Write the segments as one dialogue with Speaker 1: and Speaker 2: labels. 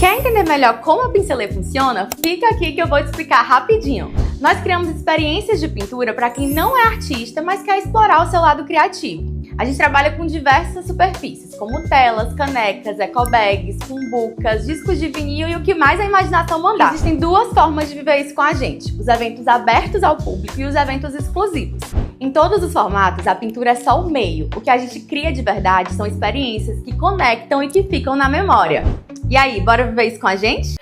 Speaker 1: Quer entender melhor como a Pincelê funciona? Fica aqui que eu vou te explicar rapidinho. Nós criamos experiências de pintura para quem não é artista, mas quer explorar o seu lado criativo. A gente trabalha com diversas superfícies, como telas, canecas, ecobags, cumbucas, discos de vinil e o que mais a imaginação mandar. Existem duas formas de viver isso com a gente: os eventos abertos ao público e os eventos exclusivos. Em todos os formatos, a pintura é só o meio. O que a gente cria de verdade são experiências que conectam e que ficam na memória. E aí, bora viver isso com a gente?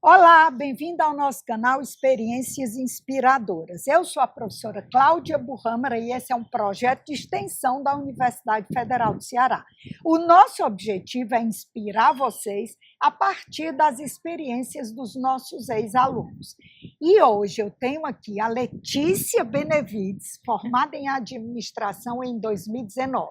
Speaker 2: Olá, bem-vindo ao nosso canal Experiências Inspiradoras. Eu sou a professora Cláudia Burrâmara e esse é um projeto de extensão da Universidade Federal do Ceará. O nosso objetivo é inspirar vocês a partir das experiências dos nossos ex-alunos. E hoje eu tenho aqui a Letícia Benevides, formada em administração em 2019.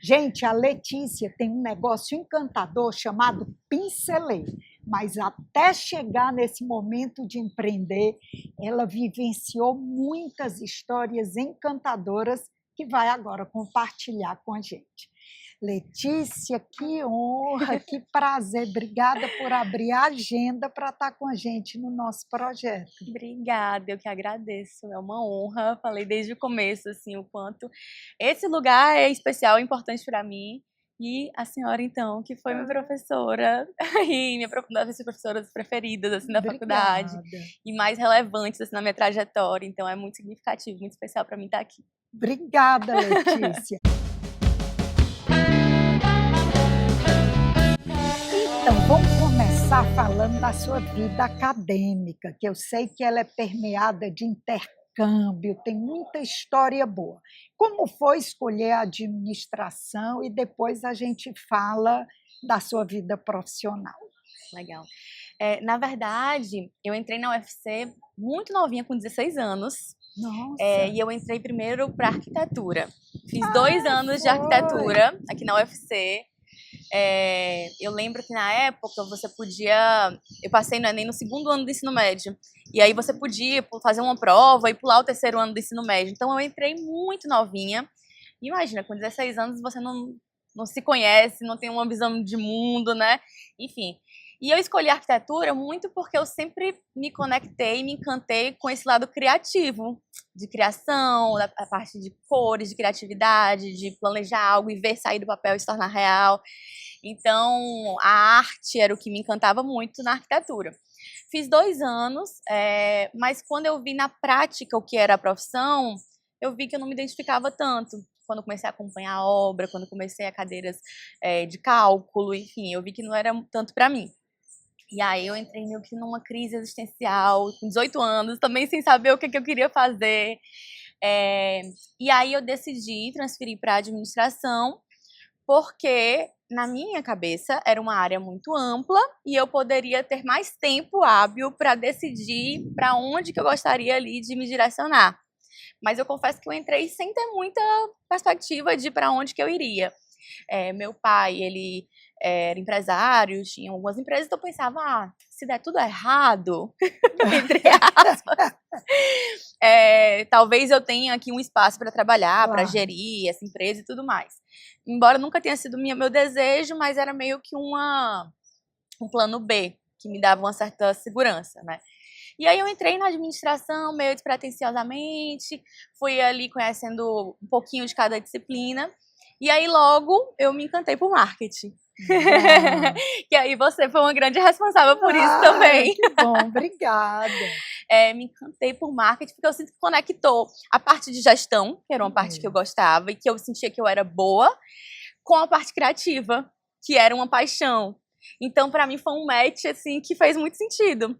Speaker 2: Gente, a Letícia tem um negócio encantador chamado Pincelê. Mas até chegar nesse momento de empreender, ela vivenciou muitas histórias encantadoras que vai agora compartilhar com a gente. Letícia, que honra, que prazer. Obrigada por abrir a agenda para estar com a gente no nosso projeto.
Speaker 1: Obrigada, eu que agradeço. É uma honra. Falei desde o começo assim, o quanto esse lugar é especial e importante para mim. E a senhora, então, que foi minha professora, e uma das professoras preferidas assim, da faculdade, e mais relevantes assim, na minha trajetória. Então, é muito significativo, muito especial para mim estar aqui.
Speaker 2: Obrigada, Letícia. Então, vamos começar falando da sua vida acadêmica, que eu sei que ela é permeada de intercâmbio, tem muita história boa. Como foi escolher a administração e depois a gente fala da sua vida profissional?
Speaker 1: Legal. Na verdade, eu entrei na UFC muito novinha, com 16 anos.
Speaker 2: Nossa!
Speaker 1: E eu entrei primeiro para arquitetura. Fiz 2 anos de arquitetura aqui na UFC. Eu lembro que na época você podia... Eu passei no Enem no 2º ano do ensino médio. E aí você podia fazer uma prova e pular o 3º ano do ensino médio. Então eu entrei muito novinha. Imagina, com 16 anos você não se conhece, não tem uma visão de mundo, né? Enfim. E eu escolhi arquitetura muito porque eu sempre me conectei, me encantei com esse lado criativo, de criação, a parte de cores, de criatividade, de planejar algo e ver sair do papel e se tornar real. Então, a arte era o que me encantava muito na arquitetura. Fiz 2 anos, mas quando eu vi na prática o que era a profissão, eu vi que eu não me identificava tanto. Quando eu comecei a acompanhar a obra, quando eu comecei a cadeiras de cálculo, enfim, eu vi que não era tanto para mim. E aí eu entrei meio que numa crise existencial, com 18 anos, também sem saber o que eu queria fazer. E aí eu decidi transferir para a administração, porque na minha cabeça era uma área muito ampla e eu poderia ter mais tempo hábil para decidir para onde que eu gostaria ali de me direcionar. Mas eu confesso que eu entrei sem ter muita perspectiva de para onde que eu iria. Meu pai, ele era empresário, tinha algumas empresas, então eu pensava, se der tudo errado, entre aspas, talvez eu tenha aqui um espaço para trabalhar, para gerir essa empresa e tudo mais. Embora nunca tenha sido meu desejo, mas era meio que um plano B, que me dava uma certa segurança, né? E aí eu entrei na administração meio despretensiosamente, fui ali conhecendo um pouquinho de cada disciplina, e aí logo eu me encantei por marketing. Que aí você foi uma grande responsável por isso também.
Speaker 2: Que bom, obrigada.
Speaker 1: Me encantei por marketing porque eu sinto que conectou a parte de gestão, que era uma parte que eu gostava e que eu sentia que eu era boa, com a parte criativa, que era uma paixão. Então, para mim, foi um match assim, que fez muito sentido.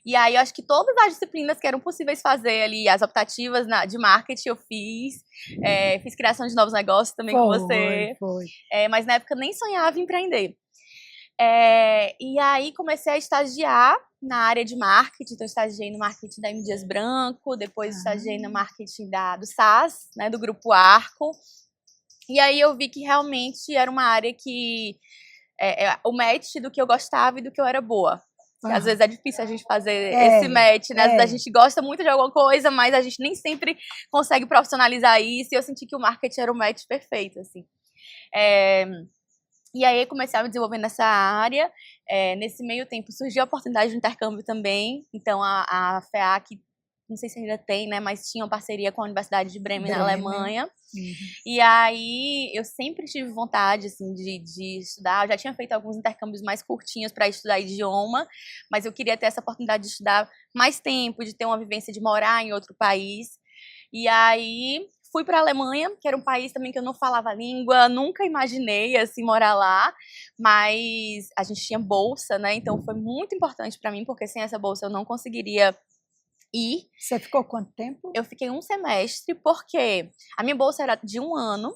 Speaker 1: E aí eu acho que todas as disciplinas que eram possíveis fazer ali, as optativas de marketing eu fiz, fiz criação de novos negócios também com você, mas na época nem sonhava em empreender. E aí comecei a estagiar na área de marketing, então eu estagiei no marketing da M. Dias Branco, depois estagiei no marketing do SAS, né, do Grupo Arco, e aí eu vi que realmente era uma área que, o match do que eu gostava e do que eu era boa. Que às vezes é difícil a gente fazer esse match, né? Às vezes a gente gosta muito de alguma coisa, mas a gente nem sempre consegue profissionalizar isso. E eu senti que o marketing era o match perfeito, assim. E aí comecei a me desenvolver nessa área. Nesse meio tempo surgiu a oportunidade de intercâmbio também. Então a FEAC, não sei se ainda tem, né? Mas tinha uma parceria com a Universidade de Bremen, na Alemanha. Uhum. E aí eu sempre tive vontade, assim, de estudar. Eu já tinha feito alguns intercâmbios mais curtinhos para estudar idioma, mas eu queria ter essa oportunidade de estudar mais tempo, de ter uma vivência de morar em outro país. E aí fui para a Alemanha, que era um país também que eu não falava a língua, nunca imaginei, assim, morar lá, mas a gente tinha bolsa, né? Então foi muito importante para mim, porque sem essa bolsa eu não conseguiria ir.
Speaker 2: Você ficou quanto tempo?
Speaker 1: Eu fiquei um semestre, porque a minha bolsa era de 1 ano,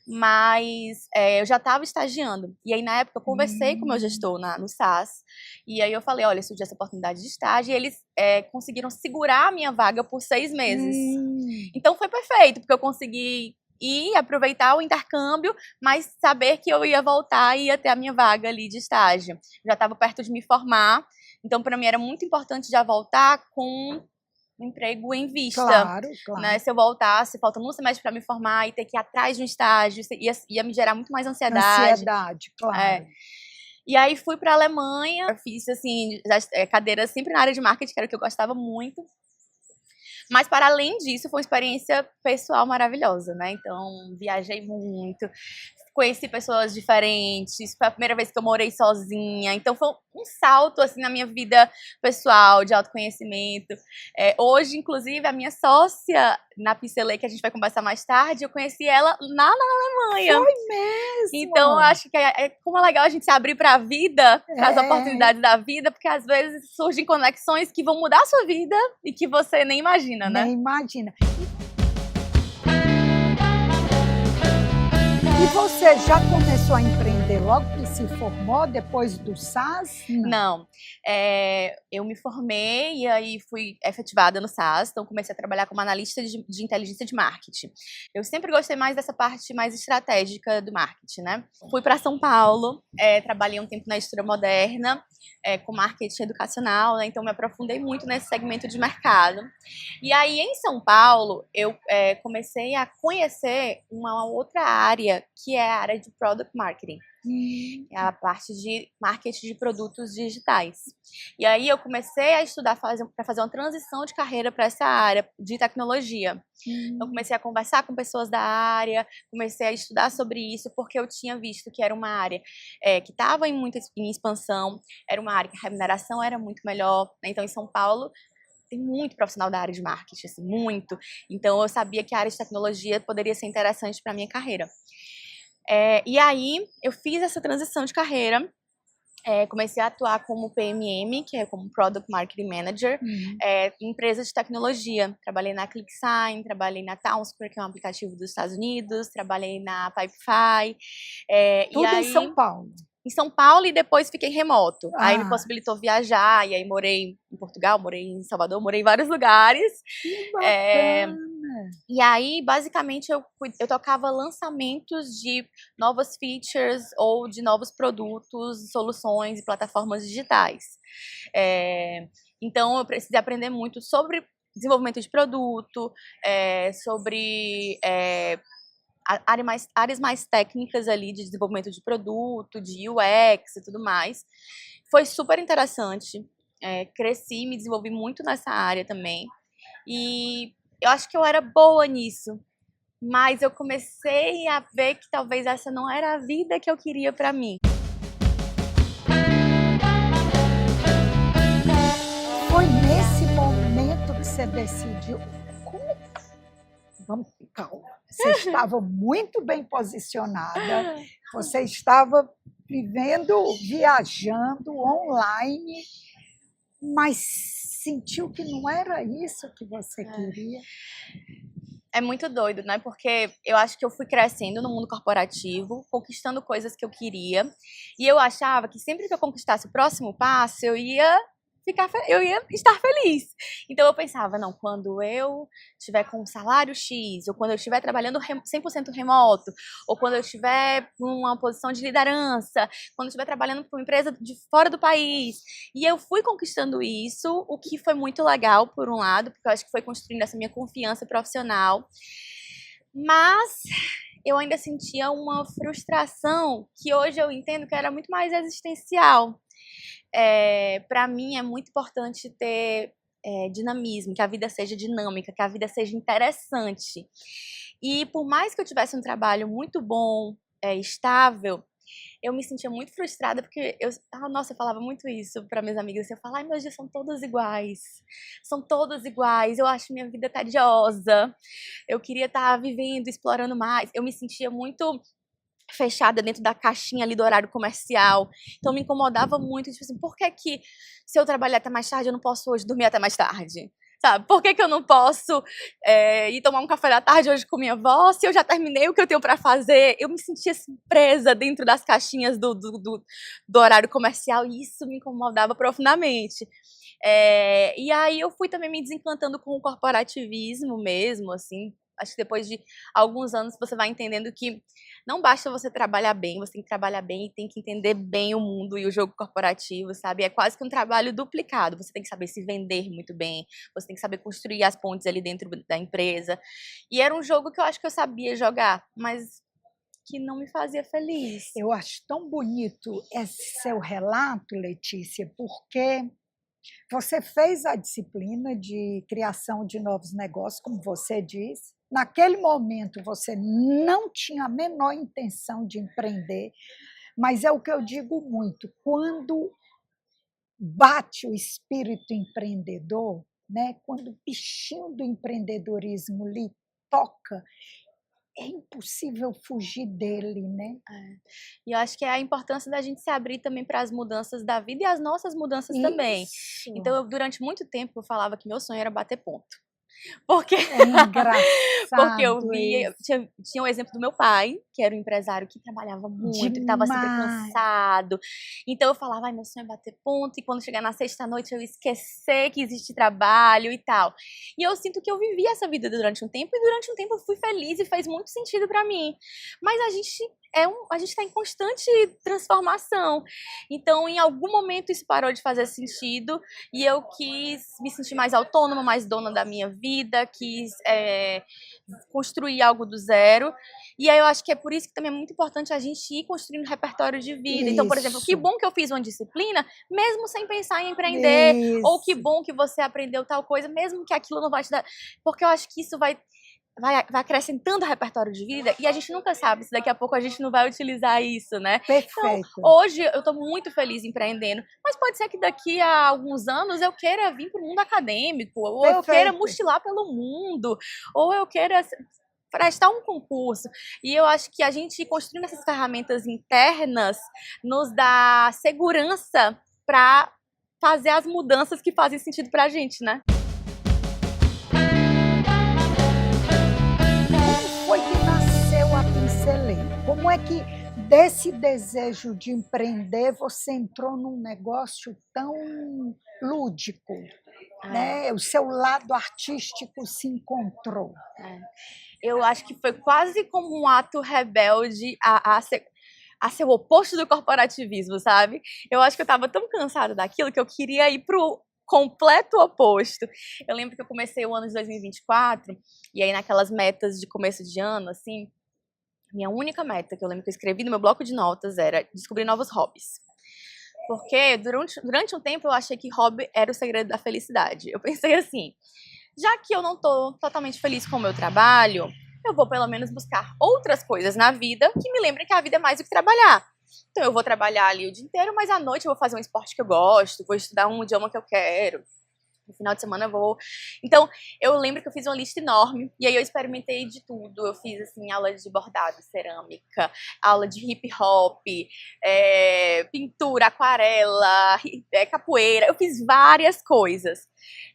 Speaker 1: mas eu já estava estagiando. E aí, na época, eu conversei com o meu gestor no SAS, e aí eu falei, olha, surgiu essa oportunidade de estágio, e eles conseguiram segurar a minha vaga por 6 meses. Então, foi perfeito, porque eu consegui ir, aproveitar o intercâmbio, mas saber que eu ia voltar e ia ter a minha vaga ali de estágio. Já estava perto de me formar, então, para mim, era muito importante já voltar com um emprego em vista.
Speaker 2: Claro.
Speaker 1: Né? Se eu voltasse, faltando um semestre para me formar e ter que ir atrás de um estágio, ia me gerar muito mais ansiedade.
Speaker 2: Claro.
Speaker 1: E aí fui para a Alemanha, eu fiz assim, cadeiras sempre na área de marketing, que era o que eu gostava muito. Mas, para além disso, foi uma experiência pessoal maravilhosa, né? Então, viajei muito, conheci pessoas diferentes, foi a primeira vez que eu morei sozinha. Então, foi um salto, assim, na minha vida pessoal, de autoconhecimento. Hoje, inclusive, a minha sócia na Pixelay, que a gente vai conversar mais tarde, eu conheci ela na Alemanha.
Speaker 2: Foi mesmo?
Speaker 1: Então, eu acho que como é legal a gente se abrir para a vida, para as oportunidades da vida, porque às vezes surgem conexões que vão mudar a sua vida e que você nem imagina, né?
Speaker 2: Nem imagina. E você já começou a empreender logo que se formou, depois do SAS?
Speaker 1: Não. Eu me formei e aí fui efetivada no SAS, então comecei a trabalhar como analista de inteligência de marketing. Eu sempre gostei mais dessa parte mais estratégica do marketing, né? Fui para São Paulo, trabalhei um tempo na Editora Moderna, com marketing educacional, né? Então me aprofundei muito nesse segmento de mercado. E aí em São Paulo eu comecei a conhecer uma outra área, que é a área de Product Marketing. É a parte de marketing de produtos digitais. E aí eu comecei a estudar para fazer uma transição de carreira para essa área de tecnologia. Eu comecei a conversar com pessoas da área, comecei a estudar sobre isso, porque eu tinha visto que era uma área que estava em expansão, era uma área que a remuneração era muito melhor, né? Então, em São Paulo, tem muito profissional da área de marketing, assim, muito. Então, eu sabia que a área de tecnologia poderia ser interessante para a minha carreira. E aí, eu fiz essa transição de carreira, comecei a atuar como PMM, que é como Product Marketing Manager, em empresas de tecnologia. Trabalhei na ClickSign, trabalhei na Townsquare, que é um aplicativo dos Estados Unidos, trabalhei na Pipefy.
Speaker 2: Tudo em São Paulo?
Speaker 1: Em São Paulo, e depois fiquei remoto. Aí me possibilitou viajar, e aí morei em Portugal, morei em Salvador, morei em vários lugares.
Speaker 2: Que bacana!
Speaker 1: E aí, basicamente, eu tocava lançamentos de novas features ou de novos produtos, soluções e plataformas digitais. Então, eu precisei aprender muito sobre desenvolvimento de produto, sobre áreas mais técnicas ali de desenvolvimento de produto, de UX e tudo mais. Foi super interessante. Cresci, me desenvolvi muito nessa área também. E eu acho que eu era boa nisso, mas eu comecei a ver que talvez essa não era a vida que eu queria para mim.
Speaker 2: Foi nesse momento que você decidiu? Vamos, calma. Você estava muito bem posicionada, você estava vivendo, viajando online, mas sentiu que não era isso que você queria?
Speaker 1: É muito doido, né? Porque eu acho que eu fui crescendo no mundo corporativo, conquistando coisas que eu queria, e eu achava que sempre que eu conquistasse o próximo passo, eu ia eu ia estar feliz. Então eu pensava, não, quando eu estiver com um salário X, ou quando eu estiver trabalhando 100% remoto, ou quando eu estiver numa posição de liderança, quando eu estiver trabalhando para uma empresa de fora do país. E eu fui conquistando isso, o que foi muito legal, por um lado, porque eu acho que foi construindo essa minha confiança profissional. Mas eu ainda sentia uma frustração que hoje eu entendo que era muito mais existencial. Para mim é muito importante ter dinamismo, que a vida seja dinâmica, que a vida seja interessante. E por mais que eu tivesse um trabalho muito bom, estável, eu me sentia muito frustrada porque eu falava muito isso para minhas amigas. Eu falava, ai, meus dias são todos iguais. São todos iguais. Eu acho minha vida tediosa. Eu queria estar vivendo, explorando mais. Eu me sentia muito fechada dentro da caixinha ali do horário comercial. Então me incomodava muito, tipo assim, por que se eu trabalhar até mais tarde, eu não posso hoje dormir até mais tarde? Sabe, por que eu não posso ir tomar um café da tarde hoje com minha avó, se eu já terminei o que eu tenho para fazer? Eu me sentia assim, presa dentro das caixinhas do horário comercial e isso me incomodava profundamente. E aí eu fui também me desencantando com o corporativismo mesmo, assim. Acho que depois de alguns anos você vai entendendo que não basta você trabalhar bem, você tem que trabalhar bem e tem que entender bem o mundo e o jogo corporativo, sabe? É quase que um trabalho duplicado. Você tem que saber se vender muito bem, você tem que saber construir as pontes ali dentro da empresa. E era um jogo que eu acho que eu sabia jogar, mas que não me fazia feliz.
Speaker 2: Eu acho tão bonito esse seu relato, Letícia, porque você fez a disciplina de criação de novos negócios, como você disse. Naquele momento, você não tinha a menor intenção de empreender, mas é o que eu digo muito, quando bate o espírito empreendedor, né? Quando o bichinho do empreendedorismo lhe toca, é impossível fugir dele, né?
Speaker 1: E eu acho que é a importância da gente se abrir também para as mudanças da vida e as nossas mudanças também. Então, durante muito tempo, eu falava que meu sonho era bater ponto. Porque,
Speaker 2: é engraçado
Speaker 1: porque eu via, tinha o exemplo do meu pai, que era um empresário que trabalhava muito, que estava sempre cansado. Então eu falava, ai, meu sonho é bater ponto, e quando chegar na sexta-noite eu ia esquecer que existe trabalho e tal. E eu sinto que eu vivi essa vida durante um tempo, e durante um tempo eu fui feliz e fez muito sentido para mim. Mas a gente está em constante transformação. Então, em algum momento isso parou de fazer sentido e eu quis me sentir mais autônoma, mais dona da minha vida, quis construir algo do zero. E aí eu acho que é por isso que também é muito importante a gente ir construindo repertório de vida. Então, por exemplo, que bom que eu fiz uma disciplina, mesmo sem pensar em empreender, ou que bom que você aprendeu tal coisa, mesmo que aquilo não vai te dar... Porque eu acho que isso vai acrescentando repertório de vida e a gente nunca sabe se daqui a pouco a gente não vai utilizar isso, né?
Speaker 2: Perfeito.
Speaker 1: Então, hoje eu tô muito feliz empreendendo, mas pode ser que daqui a alguns anos eu queira vir pro mundo acadêmico, ou eu queira mochilar pelo mundo, ou eu queira prestar um concurso. E eu acho que a gente construindo essas ferramentas internas nos dá segurança para fazer as mudanças que fazem sentido pra gente, né?
Speaker 2: Como é que desse desejo de empreender você entrou num negócio tão lúdico, né? O seu lado artístico se encontrou.
Speaker 1: Eu acho que foi quase como um ato rebelde a ser o oposto do corporativismo, sabe? Eu acho que eu estava tão cansada daquilo que eu queria ir pro completo oposto. Eu lembro que eu comecei o ano de 2024 e aí naquelas metas de começo de ano, assim, minha única meta que eu lembro que eu escrevi no meu bloco de notas era descobrir novos hobbies. Porque durante um tempo eu achei que hobby era o segredo da felicidade. Eu pensei assim, já que eu não tô totalmente feliz com o meu trabalho, eu vou pelo menos buscar outras coisas na vida que me lembrem que a vida é mais do que trabalhar. Então eu vou trabalhar ali o dia inteiro, mas à noite eu vou fazer um esporte que eu gosto, vou estudar um idioma que eu quero. No final de semana eu vou... Então, eu lembro que eu fiz uma lista enorme, e aí eu experimentei de tudo. Eu fiz, assim, aula de bordado, cerâmica, aula de hip hop, pintura, aquarela, capoeira. Eu fiz várias coisas.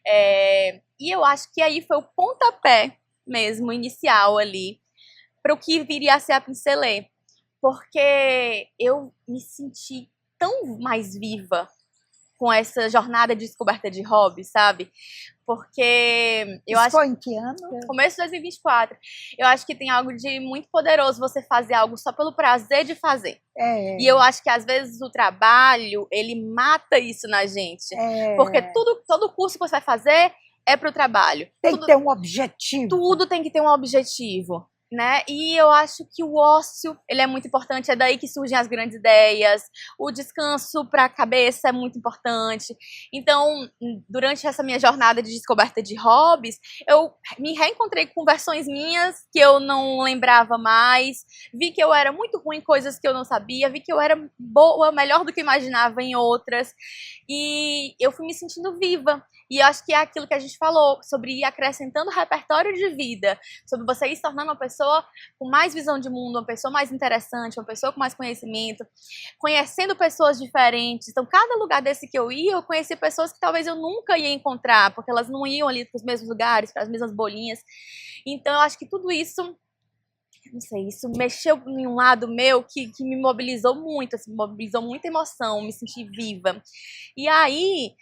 Speaker 1: E eu acho que aí foi o pontapé mesmo, inicial ali, para o que viria a ser a Pincelê. Porque eu me senti tão mais viva com essa jornada de descoberta de hobby, sabe? Porque eu acho...
Speaker 2: Foi em que ano?
Speaker 1: Começo de 2024. Eu acho que tem algo de muito poderoso você fazer algo só pelo prazer de fazer. E eu acho que às vezes o trabalho, ele mata isso na gente. Porque todo curso que você vai fazer é pro trabalho.
Speaker 2: Tem que ter um objetivo.
Speaker 1: Tudo tem que ter um objetivo. Né? E eu acho que o ócio, ele é muito importante, é daí que surgem as grandes ideias, o descanso para a cabeça é muito importante. Então, durante essa minha jornada de descoberta de hobbies, eu me reencontrei com versões minhas que eu não lembrava mais, vi que eu era muito ruim em coisas que eu não sabia, vi que eu era boa, melhor do que imaginava em outras, e eu fui me sentindo viva. E eu acho que é aquilo que a gente falou, sobre ir acrescentando repertório de vida, sobre você ir se tornando uma pessoa com mais visão de mundo, uma pessoa mais interessante, uma pessoa com mais conhecimento, conhecendo pessoas diferentes. Então, cada lugar desse que eu ia, eu conheci pessoas que talvez eu nunca ia encontrar, porque elas não iam ali para os mesmos lugares, para as mesmas bolinhas. Então, eu acho que tudo isso, não sei, isso mexeu em um lado meu que me mobilizou muito, assim, mobilizou muita emoção, me senti viva. E aí...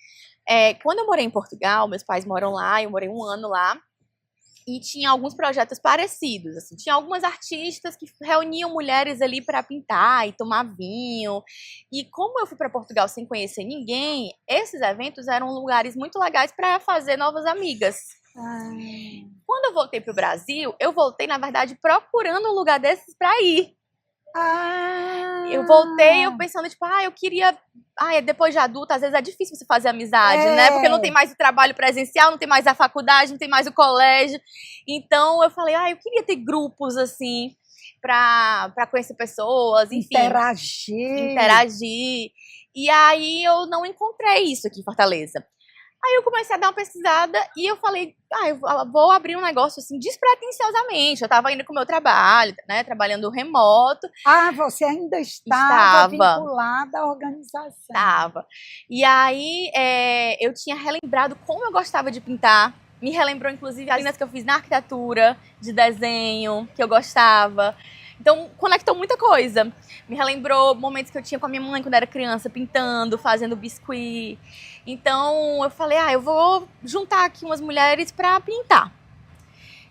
Speaker 1: quando eu morei em Portugal, meus pais moram lá, eu morei 1 ano lá, e tinha alguns projetos parecidos, assim, tinha algumas artistas que reuniam mulheres ali para pintar e tomar vinho, e como eu fui para Portugal sem conhecer ninguém, esses eventos eram lugares muito legais para fazer novas amigas. Quando eu voltei para o Brasil, eu voltei, na verdade, procurando um lugar desses para ir. Eu voltei, eu pensando, tipo, eu queria... depois de adulta, às vezes é difícil você fazer amizade, né? Porque não tem mais o trabalho presencial, não tem mais a faculdade, não tem mais o colégio. Então, eu falei, eu queria ter grupos, assim, pra conhecer pessoas, enfim. Interagir. E aí, eu não encontrei isso aqui em Fortaleza. Aí eu comecei a dar uma pesquisada e eu falei, eu vou abrir um negócio assim despretensiosamente. Eu tava indo com o meu trabalho, né, trabalhando remoto.
Speaker 2: Você ainda estava vinculada à organização.
Speaker 1: Estava. E aí eu tinha relembrado como eu gostava de pintar. Me relembrou, inclusive, as linhas que eu fiz na arquitetura, de desenho, que eu gostava. Então, conectou muita coisa. Me relembrou momentos que eu tinha com a minha mãe quando era criança, pintando, fazendo biscuit. Então, eu falei, eu vou juntar aqui umas mulheres para pintar.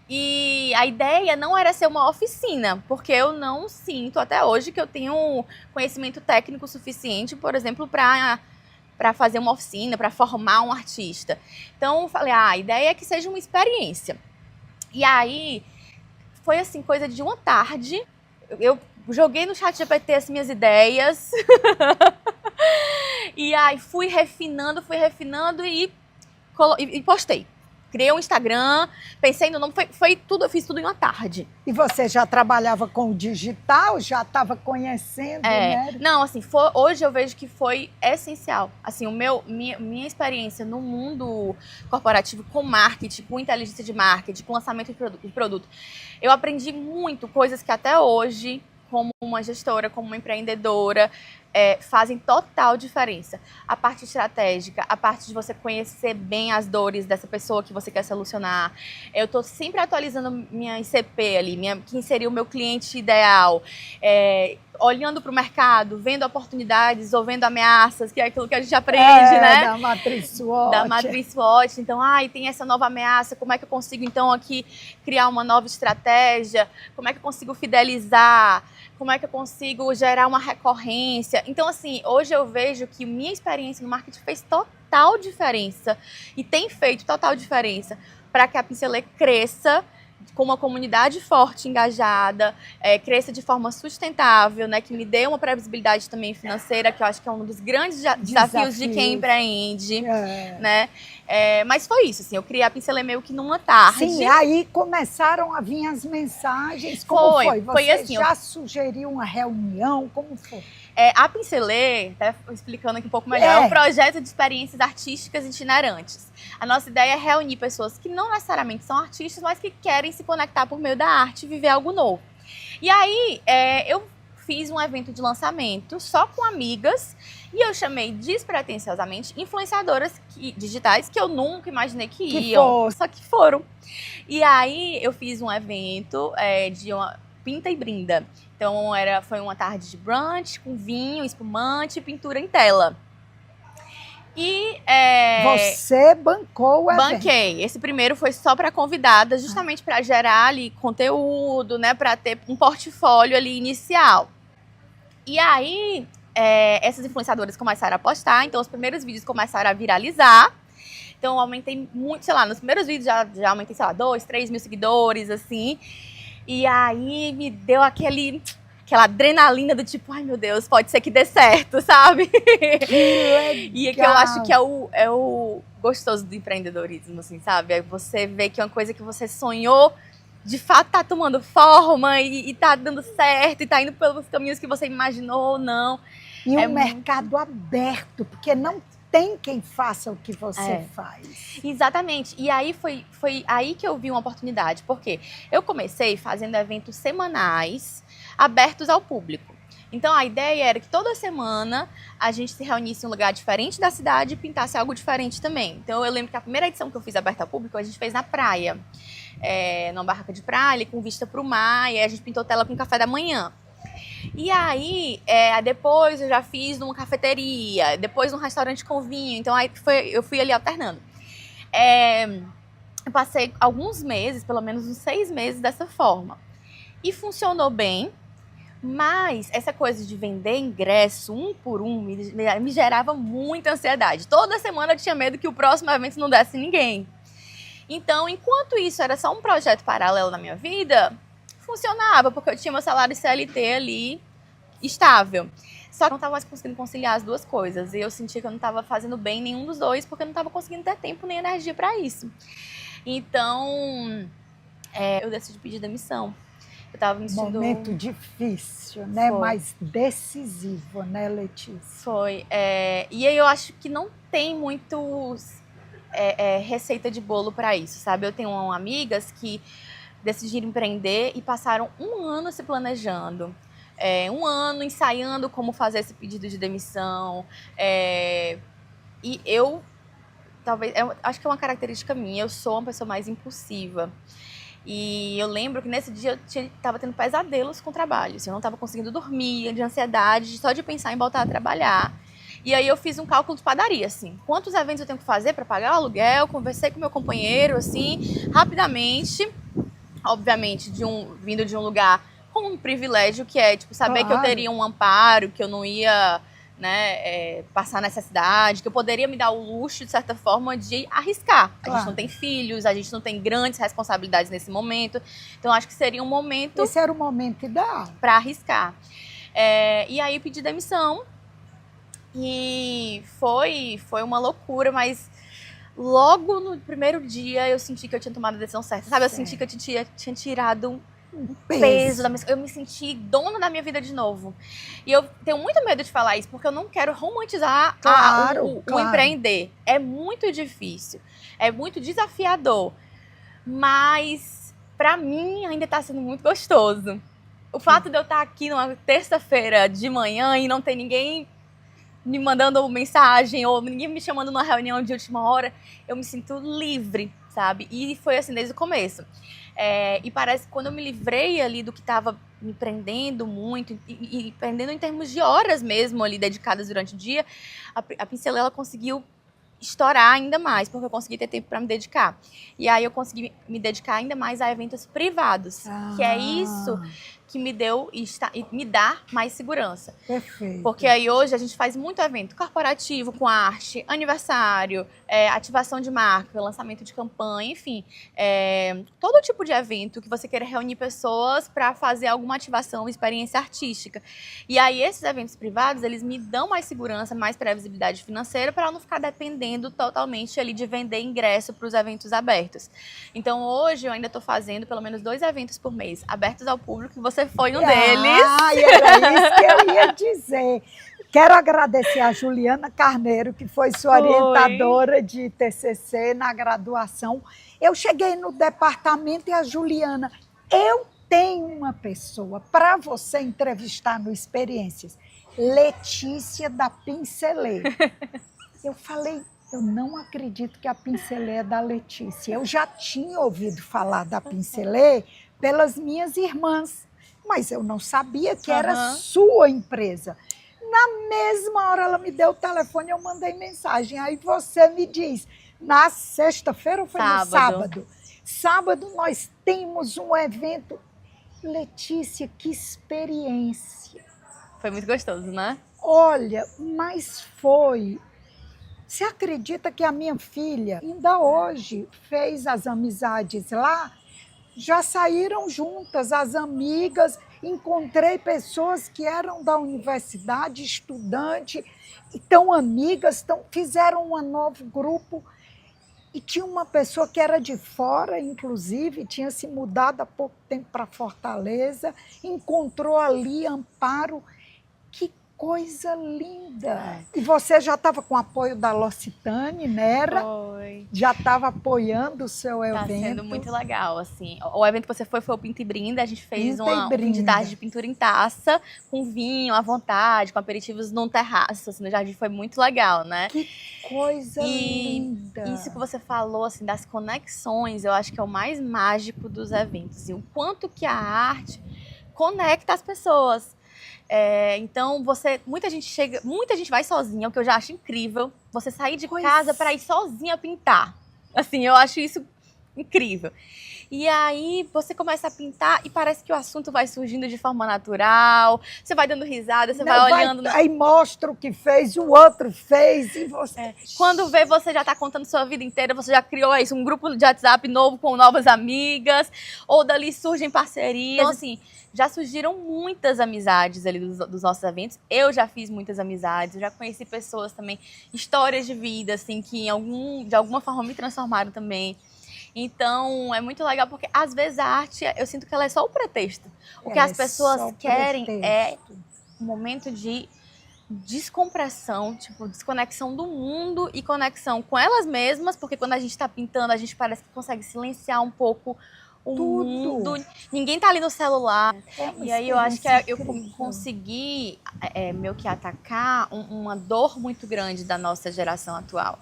Speaker 1: E a ideia não era ser uma oficina, porque eu não sinto até hoje que eu tenho conhecimento técnico suficiente, por exemplo, para fazer uma oficina, para formar um artista. Então, eu falei, a ideia é que seja uma experiência. E aí, foi assim, coisa de uma tarde, eu joguei no ChatGPT as minhas ideias, e aí fui refinando e postei. Criei um Instagram, pensei no nome, foi tudo, eu fiz tudo em uma tarde.
Speaker 2: E você já trabalhava com o digital, já estava conhecendo, né?
Speaker 1: Não, assim, hoje eu vejo que foi essencial. Assim, minha experiência no mundo corporativo com marketing, com inteligência de marketing, com lançamento de produto, eu aprendi muito, coisas que até hoje, como uma gestora, como uma empreendedora, fazem total diferença. A parte estratégica, a parte de você conhecer bem as dores dessa pessoa que você quer solucionar. Eu estou sempre atualizando minha ICP ali, quem seria o meu cliente ideal. Olhando para o mercado, vendo oportunidades ou vendo ameaças, que é aquilo que a gente aprende, né?
Speaker 2: Da matriz SWOT.
Speaker 1: Da matriz SWOT. Então, tem essa nova ameaça, como é que eu consigo, então, aqui criar uma nova estratégia? Como é que eu consigo fidelizar? Como é que eu consigo gerar uma recorrência? Então, assim, hoje eu vejo que minha experiência no marketing fez total diferença e tem feito total diferença para que a Pincelê cresça com uma comunidade forte, engajada, cresça de forma sustentável, né, que me dê uma previsibilidade também financeira, que eu acho que é um dos grandes desafios de quem empreende, né? Mas foi isso, assim, eu criei a Pincelê meio que numa tarde.
Speaker 2: Sim, aí começaram a vir as mensagens, como foi? Você
Speaker 1: assim,
Speaker 2: já sugeriu uma reunião, como foi?
Speaker 1: A Pincelê, até explicando aqui um pouco melhor, é um projeto de experiências artísticas itinerantes. A nossa ideia é reunir pessoas que não necessariamente são artistas, mas que querem se conectar por meio da arte e viver algo novo. E aí, eu fiz um evento de lançamento só com amigas e eu chamei despretensiosamente influenciadoras digitais que eu nunca imaginei que iam, só que foram. E aí, eu fiz um evento de uma pinta e brinda. Então, foi uma tarde de brunch com vinho, espumante e pintura em tela. E
Speaker 2: você bancou o evento?
Speaker 1: Banquei. Esse primeiro foi só para convidadas, justamente para gerar ali conteúdo, né, para ter um portfólio ali inicial. E aí, essas influenciadoras começaram a postar, então os primeiros vídeos começaram a viralizar. Então eu aumentei muito, sei lá, nos primeiros vídeos já aumentei, sei lá, 2, 3 mil seguidores, assim. E aí me deu aquela adrenalina do tipo, ai meu Deus, pode ser que dê certo, sabe? E é que eu acho que é o gostoso do empreendedorismo, assim, sabe? É você ver que uma coisa que você sonhou, de fato tá tomando forma e tá dando certo, e tá indo pelos caminhos que você imaginou ou não.
Speaker 2: E um mercado aberto, porque não tem quem faça o que você faz.
Speaker 1: Exatamente. E aí foi aí que eu vi uma oportunidade, porque eu comecei fazendo eventos semanais abertos ao público. Então a ideia era que toda semana a gente se reunisse em um lugar diferente da cidade e pintasse algo diferente também. Então eu lembro que a primeira edição que eu fiz aberta ao público a gente fez na praia, numa barraca de praia, com vista para o mar, e aí a gente pintou tela com café da manhã. E aí, depois eu já fiz numa cafeteria, depois num restaurante com vinho, então aí eu fui ali alternando. Eu passei alguns meses, pelo menos uns 6 meses dessa forma. E funcionou bem, mas essa coisa de vender ingresso um por um me gerava muita ansiedade. Toda semana eu tinha medo que o próximo evento não desse ninguém. Então, enquanto isso era só um projeto paralelo na minha vida, funcionava, porque eu tinha meu salário CLT ali estável. Só que eu não estava mais conseguindo conciliar as duas coisas. E eu sentia que eu não estava fazendo bem nenhum dos dois, porque eu não estava conseguindo ter tempo nem energia para isso. Então, eu decidi pedir demissão. Eu estava me sentindo...
Speaker 2: Momento difícil, né?
Speaker 1: Foi.
Speaker 2: Mas decisivo, né, Letícia?
Speaker 1: Foi. E aí eu acho que não tem muitos receita de bolo para isso, sabe? Eu tenho amigas que decidiram empreender e passaram 1 ano se planejando. 1 ano ensaiando como fazer esse pedido de demissão. E eu, talvez, acho que é uma característica minha, eu sou uma pessoa mais impulsiva. E eu lembro que nesse dia eu estava tendo pesadelos com o trabalho. Assim, eu não estava conseguindo dormir, de ansiedade, só de pensar em voltar a trabalhar. E aí eu fiz um cálculo de padaria, assim. Quantos eventos eu tenho que fazer para pagar o aluguel? Conversei com meu companheiro, assim, rapidamente. Obviamente, vindo de um lugar com um privilégio, que é, tipo, saber que eu teria um amparo, que eu não ia, né, passar necessidade, que eu poderia me dar o luxo, de certa forma, de arriscar. A gente não tem filhos, a gente não tem grandes responsabilidades nesse momento. Então, acho que seria um momento...
Speaker 2: Esse era o momento ideal.
Speaker 1: Para arriscar. E aí, pedi demissão. E foi uma loucura, mas... Logo no primeiro dia eu senti que eu tinha tomado a decisão certa, sabe? Eu senti que eu tinha tirado um peso da minha... Eu me senti dona da minha vida de novo. E eu tenho muito medo de falar isso, porque eu não quero romantizar o empreender. É muito difícil, é muito desafiador, mas pra mim ainda tá sendo muito gostoso. O fato de eu estar aqui numa terça-feira de manhã e não ter ninguém me mandando mensagem ou ninguém me chamando numa reunião de última hora, eu me sinto livre, sabe? E foi assim desde o começo. E parece que quando eu me livrei ali do que estava me prendendo muito, e prendendo em termos de horas mesmo ali dedicadas durante o dia, a Pincelê, ela conseguiu estourar ainda mais, porque eu consegui ter tempo para me dedicar. E aí eu consegui me dedicar ainda mais a eventos privados, que é isso que me deu e me dá mais segurança.
Speaker 2: Perfeito.
Speaker 1: Porque aí hoje a gente faz muito evento corporativo, com arte, aniversário, ativação de marca, lançamento de campanha, enfim. Todo tipo de evento que você queira reunir pessoas para fazer alguma ativação, experiência artística. E aí esses eventos privados, eles me dão mais segurança, mais previsibilidade financeira para não ficar dependendo totalmente ali de vender ingresso para os eventos abertos. Então hoje eu ainda estou fazendo pelo menos 2 eventos por mês, abertos ao público, e você foi um deles.
Speaker 2: Era isso que eu ia dizer. Quero agradecer a Juliana Carneiro, que foi sua orientadora de TCC na graduação. Eu cheguei no departamento e a Juliana, eu tenho uma pessoa para você entrevistar no Experiências, Letícia da Pincelê. Eu falei, eu não acredito que a Pincelê é da Letícia. Eu já tinha ouvido falar da Pincelê pelas minhas irmãs, mas eu não sabia que era sua empresa. Na mesma hora ela me deu o telefone, eu mandei mensagem. Aí você me diz, na sexta-feira ou foi no sábado? Sábado nós temos um evento. Letícia, que experiência.
Speaker 1: Foi muito gostoso, né?
Speaker 2: Olha, mas foi. Você acredita que a minha filha ainda hoje fez as amizades lá? Já saíram juntas as amigas, encontrei pessoas que eram da universidade, estudante, estão amigas, fizeram um novo grupo. E tinha uma pessoa que era de fora, inclusive, tinha se mudado há pouco tempo para Fortaleza, encontrou ali amparo. Que coisa linda! E você já estava com o apoio da L'Occitane, Nera?
Speaker 1: Foi.
Speaker 2: Já estava apoiando o seu evento.
Speaker 1: Tá sendo muito legal, assim. O evento que você foi o Pinta e Brinda. A gente fez um fim de tarde de pintura em taça, com vinho à vontade, com aperitivos num terraço, assim, no jardim. Foi muito legal, né?
Speaker 2: Que coisa linda!
Speaker 1: Isso que você falou, assim, das conexões, eu acho que é o mais mágico dos eventos. E o quanto que a arte conecta as pessoas. Então, muita gente vai sozinha, o que eu já acho incrível. Você sair de casa para ir sozinha pintar. Assim, eu acho isso incrível. E aí você começa a pintar e parece que o assunto vai surgindo de forma natural. Você vai dando risada, você vai olhando.
Speaker 2: Aí mostra o que fez, o outro fez e você.
Speaker 1: Quando vê, você já está contando sua vida inteira, você já criou isso, um grupo de WhatsApp novo com novas amigas, ou dali surgem parcerias. Então, assim, já surgiram muitas amizades ali dos nossos eventos. Eu já fiz muitas amizades, eu já conheci pessoas também, histórias de vida, assim, que de alguma forma me transformaram também. Então, é muito legal, porque às vezes a arte, eu sinto que ela é só o pretexto. O que as pessoas querem é um momento de descompressão, tipo, desconexão do mundo e conexão com elas mesmas, porque quando a gente está pintando, a gente parece que consegue silenciar um pouco o mundo. Ninguém tá ali no celular. E aí eu acho que eu consegui meio que atacar uma dor muito grande da nossa geração atual,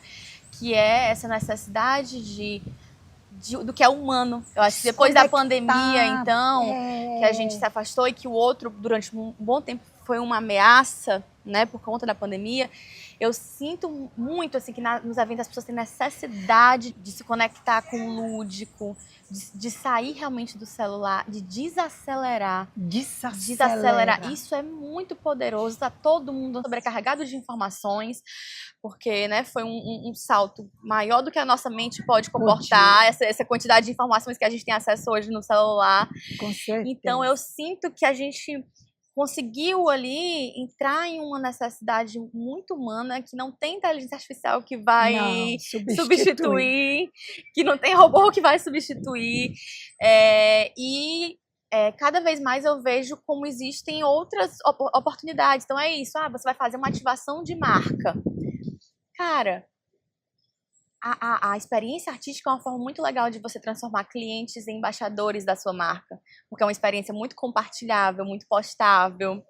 Speaker 1: que é essa necessidade do que é humano. Eu acho que depois da pandemia, então, que a gente se afastou e que o outro, durante um bom tempo, foi uma ameaça, né, por conta da pandemia, eu sinto muito, assim, que nos eventos as pessoas têm necessidade de se conectar com o lúdico, de sair realmente do celular, de desacelerar. Desacelerar. Isso é muito poderoso, tá todo mundo sobrecarregado de informações, porque, né, foi um salto maior do que a nossa mente pode comportar, essa quantidade de informações que a gente tem acesso hoje no celular.
Speaker 2: Com certeza.
Speaker 1: Então, eu sinto que a gente conseguiu ali entrar em uma necessidade muito humana, que não tem inteligência artificial que vai substituir, que não tem robô que vai substituir. Cada vez mais eu vejo como existem outras oportunidades. Então é isso, você vai fazer uma ativação de marca. Cara, a experiência artística é uma forma muito legal de você transformar clientes em embaixadores da sua marca, porque é uma experiência muito compartilhável, muito postável.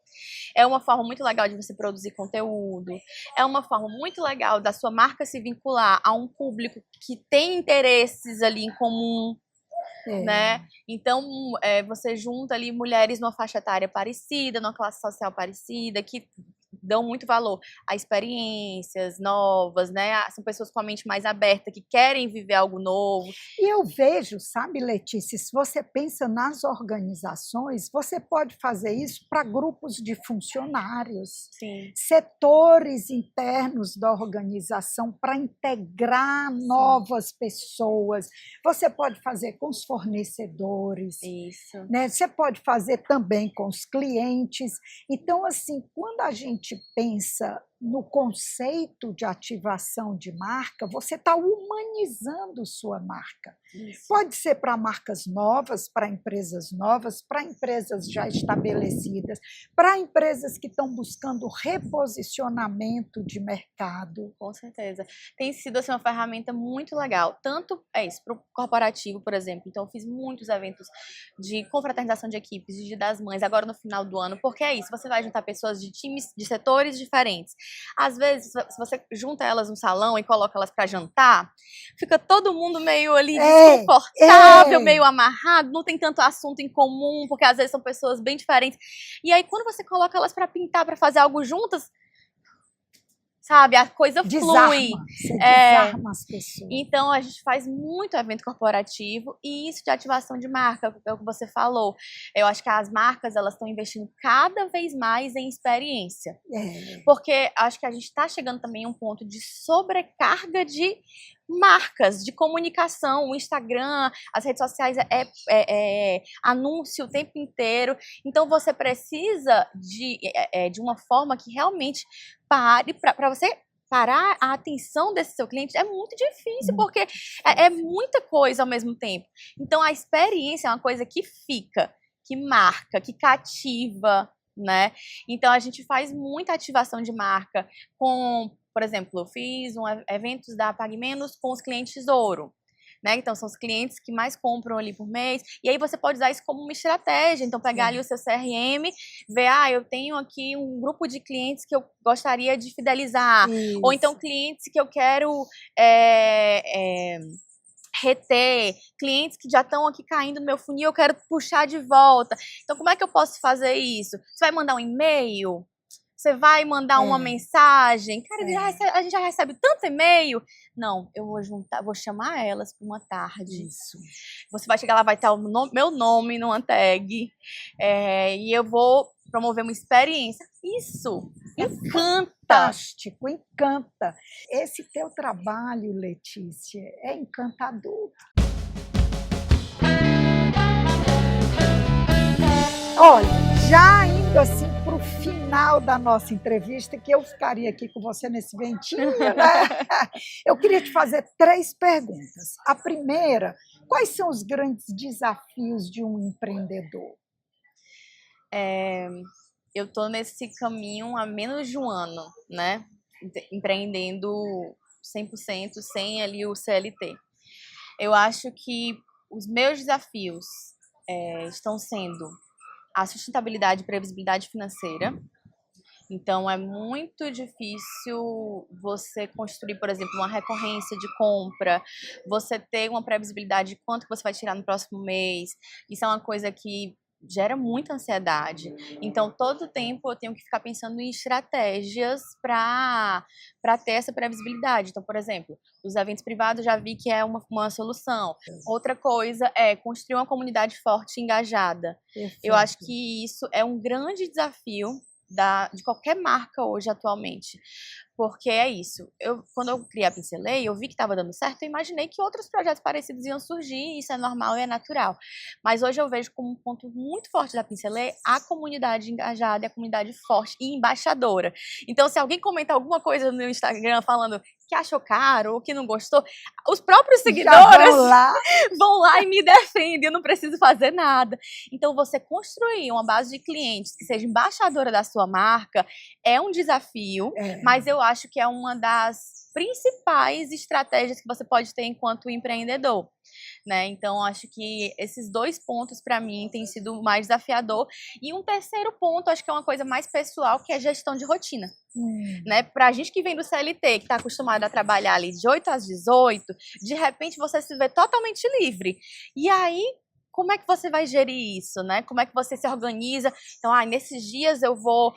Speaker 1: É uma forma muito legal de você produzir conteúdo. É uma forma muito legal da sua marca se vincular a um público que tem interesses ali em comum, né? Então, você junta ali mulheres numa faixa etária parecida, numa classe social parecida, que dão muito valor a experiências novas, né? São pessoas com a mente mais aberta, que querem viver algo novo.
Speaker 2: E eu vejo, sabe, Letícia, se você pensa nas organizações, você pode fazer isso para grupos de funcionários, setores internos da organização, para integrar novas pessoas. Você pode fazer com os fornecedores, né? Você pode fazer também com os clientes. Então, assim, quando a gente pensa no conceito de ativação de marca, você está humanizando sua marca. Pode ser para marcas novas, para empresas já estabelecidas, para empresas que estão buscando reposicionamento de mercado.
Speaker 1: Com certeza. Tem sido assim, uma ferramenta muito legal, tanto para o corporativo, por exemplo. Então, eu fiz muitos eventos de confraternização de equipes, de Dia das Mães, agora no final do ano, porque é isso, você vai juntar pessoas de times, de setores diferentes. Às vezes, se você junta elas no salão e coloca elas para jantar, fica todo mundo meio ali desconfortável, meio amarrado, não tem tanto assunto em comum, porque às vezes são pessoas bem diferentes. E aí, quando você coloca elas para pintar, para fazer algo juntas, sabe, a coisa flui.
Speaker 2: Você desarma as pessoas.
Speaker 1: Então, a gente faz muito evento corporativo e isso de ativação de marca, é o que você falou. Eu acho que as marcas, elas estão investindo cada vez mais em experiência. Porque acho que a gente está chegando também a um ponto de sobrecarga de marcas, de comunicação. O Instagram, as redes sociais anúncio o tempo inteiro. Então, você precisa de uma forma que realmente pare para você parar a atenção desse seu cliente. É muito difícil, porque é muita coisa ao mesmo tempo. Então, a experiência é uma coisa que fica, que marca, que cativa, né? Então, a gente faz muita ativação de marca com, por exemplo, eu fiz eventos da Pague Menos com os clientes ouro. Né? Então, são os clientes que mais compram ali por mês. E aí você pode usar isso como uma estratégia. Então, pegar ali o seu CRM, ver, eu tenho aqui um grupo de clientes que eu gostaria de fidelizar. Isso. Ou então, clientes que eu quero reter, clientes que já estão aqui caindo no meu funil, eu quero puxar de volta. Então, como é que eu posso fazer isso? Você vai mandar um e-mail? Você vai mandar uma mensagem? Cara, a gente já recebe tanto e-mail. Não, eu vou chamar elas para uma tarde.
Speaker 2: Isso.
Speaker 1: Você vai chegar lá, vai estar meu nome numa tag. E eu vou promover uma experiência. Isso encanta.
Speaker 2: Fantástico, encanta. Esse teu trabalho, Letícia, é encantador. Olha, já indo assim para o final da nossa entrevista, que eu ficaria aqui com você nesse ventinho, né? Eu queria te fazer 3 perguntas. A primeira, quais são os grandes desafios de um empreendedor?
Speaker 1: Eu estou nesse caminho há menos de um ano, né? Empreendendo 100% sem ali o CLT. Eu acho que os meus desafios estão sendo a sustentabilidade e previsibilidade financeira. Então, é muito difícil você construir, por exemplo, uma recorrência de compra, você ter uma previsibilidade de quanto você vai tirar no próximo mês. Isso é uma coisa que gera muita ansiedade. Então, todo tempo eu tenho que ficar pensando em estratégias para ter essa previsibilidade. Então, por exemplo, os eventos privados já vi que é uma solução. Outra coisa é construir uma comunidade forte e engajada. Perfeito. Eu acho que isso é um grande desafio de qualquer marca hoje atualmente, porque é isso, quando eu criei a Pincelei, eu vi que estava dando certo, eu imaginei que outros projetos parecidos iam surgir, isso é normal e é natural, mas hoje eu vejo como um ponto muito forte da Pincelei a comunidade engajada, a comunidade forte e embaixadora. Então, se alguém comentar alguma coisa no Instagram falando que achou caro ou que não gostou, os próprios seguidores vão lá e me defendem, eu não preciso fazer nada. Então, você construir uma base de clientes que seja embaixadora da sua marca é um desafio, mas eu acho que é uma das principais estratégias que você pode ter enquanto empreendedor. Né? Então, acho que esses 2 pontos, para mim, têm sido mais desafiador. E um terceiro ponto, acho que é uma coisa mais pessoal, que é gestão de rotina. Né? Para a gente que vem do CLT, que está acostumado a trabalhar ali de 8 às 18, de repente você se vê totalmente livre. E aí, como é que você vai gerir isso? Né? Como é que você se organiza? Então, nesses dias eu vou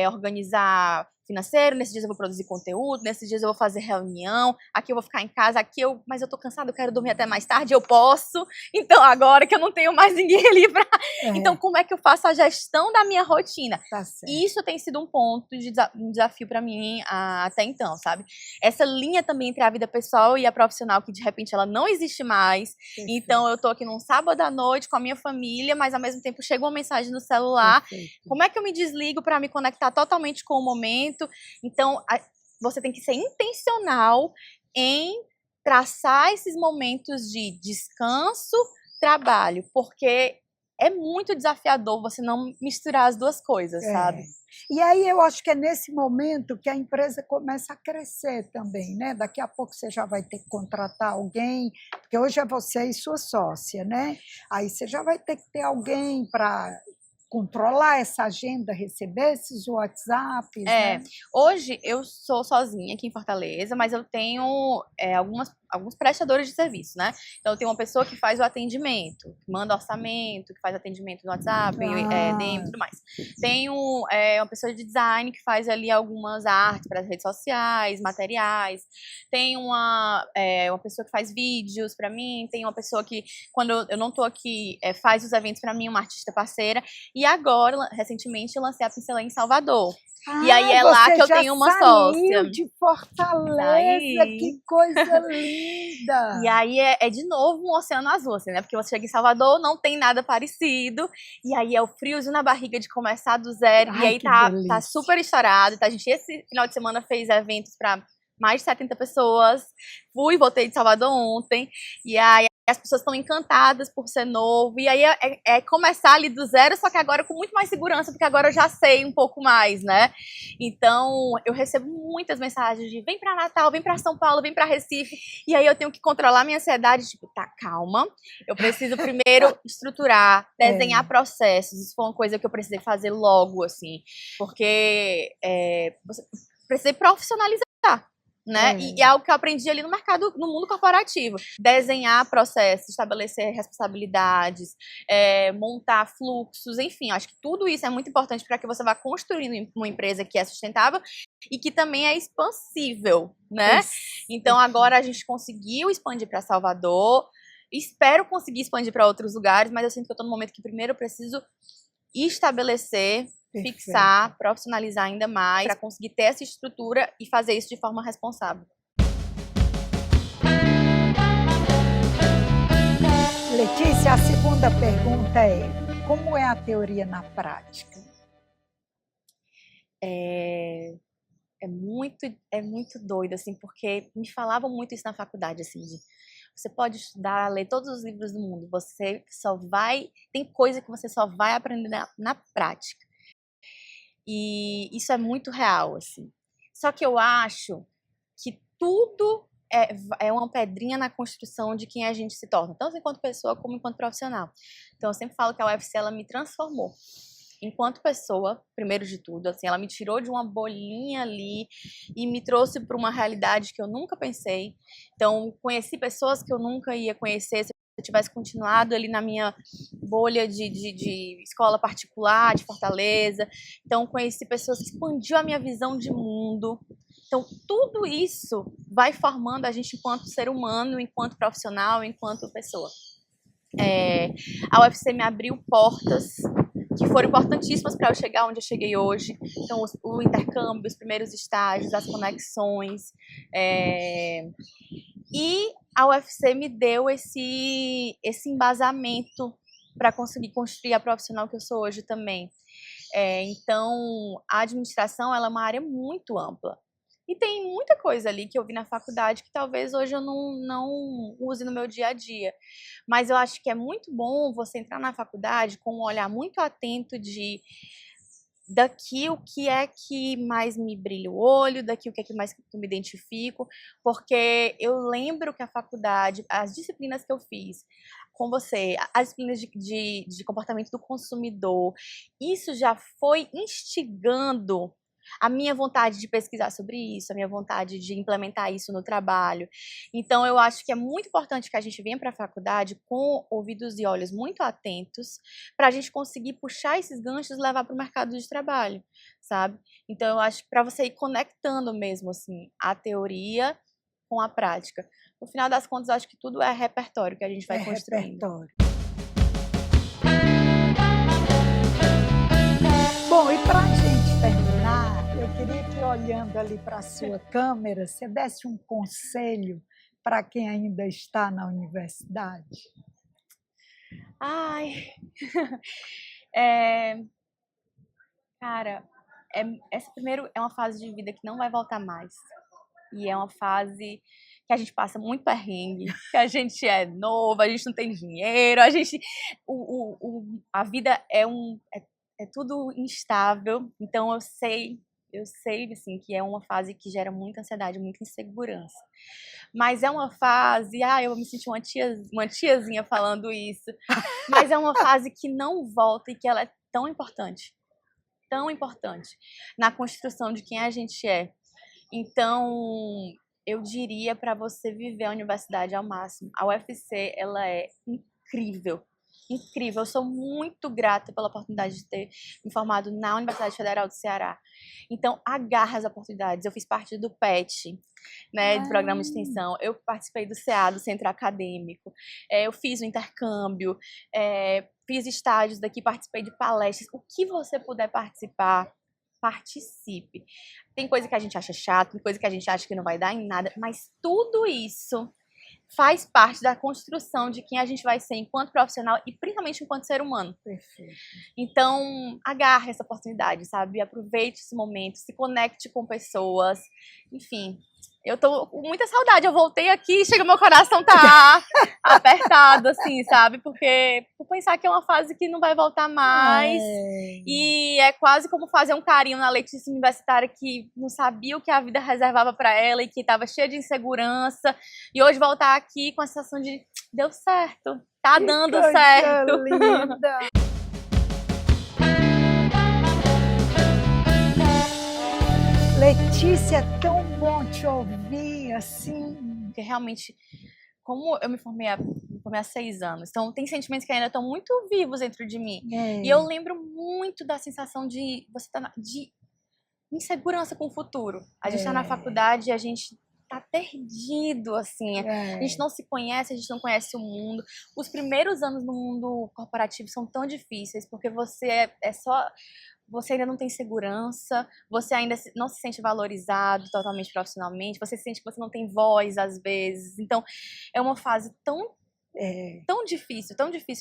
Speaker 1: organizar financeiro, nesses dias eu vou produzir conteúdo, nesses dias eu vou fazer reunião, aqui eu vou ficar em casa, mas eu tô cansada, eu quero dormir até mais tarde, eu posso, então agora que eu não tenho mais ninguém ali pra... Então, como é que eu faço a gestão da minha rotina? Tá certo. Isso tem sido um ponto de um desafio pra mim até então, sabe? Essa linha também entre a vida pessoal e a profissional, que de repente ela não existe mais. Perfeito. Então, eu tô aqui num sábado à noite com a minha família, mas ao mesmo tempo chega uma mensagem no celular. Perfeito. Como é que eu me desligo pra me conectar totalmente com o momento? Então, você tem que ser intencional em traçar esses momentos de descanso, trabalho, porque é muito desafiador você não misturar as duas coisas, sabe?
Speaker 2: E aí eu acho que é nesse momento que a empresa começa a crescer também, né? Daqui a pouco você já vai ter que contratar alguém, porque hoje é você e sua sócia, né? Aí você já vai ter que ter alguém para controlar essa agenda, receber esses WhatsApps, né?
Speaker 1: Hoje eu sou sozinha aqui em Fortaleza, mas eu tenho alguns prestadores de serviço, né? Então eu tenho uma pessoa que faz o atendimento, que manda orçamento, que faz atendimento no WhatsApp, DM e tudo mais. Tenho uma pessoa de design que faz ali algumas artes para as redes sociais, materiais. Tem uma pessoa que faz vídeos para mim, tem uma pessoa que, quando eu não tô aqui, faz os eventos para mim, uma artista parceira. E agora, recentemente, eu lancei a Pincelé em Salvador. E aí é lá que eu tenho uma sócia.
Speaker 2: De Fortaleza, que coisa linda!
Speaker 1: E aí é de novo um oceano azul, assim, né? Porque você chega em Salvador, não tem nada parecido. E aí é o friozinho na barriga de começar do zero.
Speaker 2: Ai,
Speaker 1: e aí tá super estourado. Tá? A gente, esse final de semana, fez eventos para mais de 70 pessoas. Voltei de Salvador ontem. E aí as pessoas estão encantadas por ser novo. E aí é começar ali do zero, só que agora com muito mais segurança, porque agora eu já sei um pouco mais, né? Então, eu recebo muitas mensagens de vem pra Natal, vem pra São Paulo, vem pra Recife. E aí eu tenho que controlar minha ansiedade, tipo, tá, calma. Eu preciso primeiro estruturar, desenhar processos. Isso foi uma coisa que eu precisei fazer logo, assim. Porque você precisa profissionalizar. Né? E é algo que eu aprendi ali no mercado, no mundo corporativo. Desenhar processos, estabelecer responsabilidades, montar fluxos, enfim, acho que tudo isso é muito importante para que você vá construindo uma empresa que é sustentável e que também é expansível, né? Então agora a gente conseguiu expandir para Salvador, espero conseguir expandir para outros lugares, mas eu sinto que eu estou no momento que primeiro eu preciso estabelecer, fixar, profissionalizar ainda mais para conseguir ter essa estrutura e fazer isso de forma responsável.
Speaker 2: Letícia, a segunda pergunta como é a teoria na prática?
Speaker 1: É muito doido, assim, porque me falavam muito isso na faculdade, assim, você pode estudar, ler todos os livros do mundo, tem coisa que você só vai aprender na prática. E isso é muito real, assim. Só que eu acho que tudo é uma pedrinha na construção de quem a gente se torna, tanto enquanto pessoa como enquanto profissional. Então eu sempre falo que a UFC, ela me transformou. Enquanto pessoa, primeiro de tudo, assim, ela me tirou de uma bolinha ali e me trouxe para uma realidade que eu nunca pensei. Então, conheci pessoas que eu nunca ia conhecer se eu tivesse continuado ali na minha bolha de escola particular, de Fortaleza. Então, conheci pessoas que expandiu a minha visão de mundo. Então, tudo isso vai formando a gente enquanto ser humano, enquanto profissional, enquanto pessoa. A UFC me abriu portas que foram importantíssimas para eu chegar onde eu cheguei hoje. Então, o intercâmbio, os primeiros estágios, as conexões. E a UFC me deu esse embasamento para conseguir construir a profissional que eu sou hoje também. Então, a administração ela é uma área muito ampla. E tem muita coisa ali que eu vi na faculdade que talvez hoje eu não use no meu dia a dia. Mas eu acho que é muito bom você entrar na faculdade com um olhar muito atento daqui o que é que mais me brilha o olho, daqui o que é que mais que eu me identifico, porque eu lembro que a faculdade, as disciplinas que eu fiz com você, as disciplinas de comportamento do consumidor, isso já foi instigando a minha vontade de pesquisar sobre isso, a minha vontade de implementar isso no trabalho. Então, eu acho que é muito importante que a gente venha para a faculdade com ouvidos e olhos muito atentos para a gente conseguir puxar esses ganchos e levar para o mercado de trabalho, sabe? Então, eu acho que para você ir conectando mesmo, assim, a teoria com a prática. No final das contas, eu acho que tudo é repertório que a gente vai construindo.
Speaker 2: Repertório. Bom, e para a gente terminar, eu queria que, olhando ali para a sua câmera, você desse um conselho para quem ainda está na universidade.
Speaker 1: Ai, cara, essa primeiro é uma fase de vida que não vai voltar mais. E é uma fase que a gente passa muito perrengue, que a gente é novo, a gente não tem dinheiro, a vida é tudo instável. Então eu sei assim, que é uma fase que gera muita ansiedade, muita insegurança. Mas é uma fase, eu me senti uma tiazinha falando isso, mas é uma fase que não volta e que ela é tão importante na construção de quem a gente é. Então, eu diria para você viver a universidade ao máximo. A UFC, ela é incrível. Incrível, eu sou muito grata pela oportunidade de ter me formado na Universidade Federal do Ceará. Então, agarra as oportunidades. Eu fiz parte do PET, né, do programa de extensão. Eu participei do CA, do Centro Acadêmico. Eu fiz o intercâmbio, fiz estágios daqui, participei de palestras. O que você puder participar, participe. Tem coisa que a gente acha chato, tem coisa que a gente acha que não vai dar em nada, mas tudo isso faz parte da construção de quem a gente vai ser enquanto profissional e principalmente enquanto ser humano.
Speaker 2: Perfeito.
Speaker 1: Então, agarre essa oportunidade, sabe? Aproveite esse momento, se conecte com pessoas. Enfim, eu tô com muita saudade. Eu voltei aqui, chega, meu coração tá apertado, assim, sabe? Porque por pensar que é uma fase que não vai voltar mais. E é quase como fazer um carinho na Letícia universitária que não sabia o que a vida reservava para ela e que estava cheia de insegurança. E hoje voltar aqui com a sensação de deu certo, tá dando certo.
Speaker 2: Linda. Letícia, é tão bom te ouvir, assim.
Speaker 1: Porque realmente, como eu me formei há 6 anos, então tem sentimentos que ainda estão muito vivos dentro de mim. E eu lembro muito da sensação de você de insegurança com o futuro. A gente está na faculdade e a gente tá perdido, assim. A gente não se conhece, a gente não conhece o mundo. Os primeiros anos no mundo corporativo são tão difíceis, porque você você ainda não tem segurança, você ainda não se sente valorizado totalmente profissionalmente, você sente que você não tem voz às vezes. Então, é uma fase tão difícil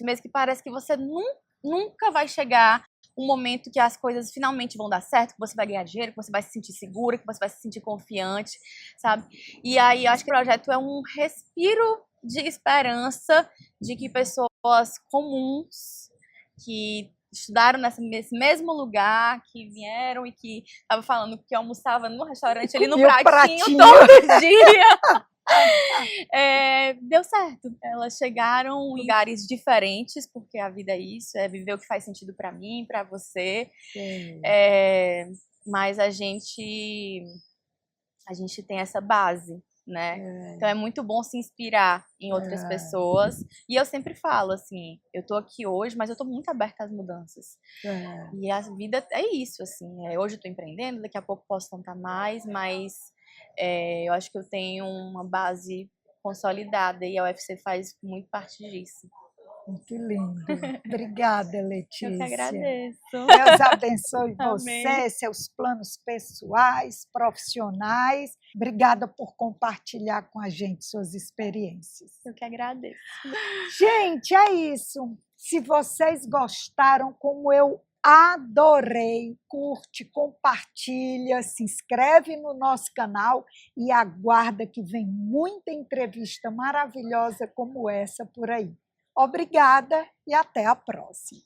Speaker 1: mesmo, que parece que você nunca vai chegar um momento que as coisas finalmente vão dar certo, que você vai ganhar dinheiro, que você vai se sentir segura, que você vai se sentir confiante, sabe? E aí, eu acho que o projeto é um respiro de esperança de que pessoas comuns, que estudaram nesse mesmo lugar, que vieram e que estavam falando que almoçava no restaurante ali no pratinho todo dia. Deu certo. Elas chegaram em lugares diferentes, porque a vida é isso, é viver o que faz sentido para mim, para você. Mas a gente tem essa base, né? Então é muito bom se inspirar em outras pessoas. E eu sempre falo assim, eu tô aqui hoje, mas eu tô muito aberta às mudanças. E a vida é isso, assim. Hoje eu tô empreendendo, daqui a pouco posso contar mais, mas eu acho que eu tenho uma base consolidada e a UFC faz muito parte disso.
Speaker 2: Muito lindo. Obrigada, Letícia.
Speaker 1: Eu que agradeço.
Speaker 2: Deus abençoe você,
Speaker 1: Amém.
Speaker 2: seus planos pessoais, profissionais. Obrigada por compartilhar com a gente suas experiências.
Speaker 1: Eu que agradeço.
Speaker 2: Gente, é isso. Se vocês gostaram, como eu adorei, curte, compartilha, se inscreve no nosso canal e aguarda que vem muita entrevista maravilhosa como essa por aí. Obrigada e até a próxima.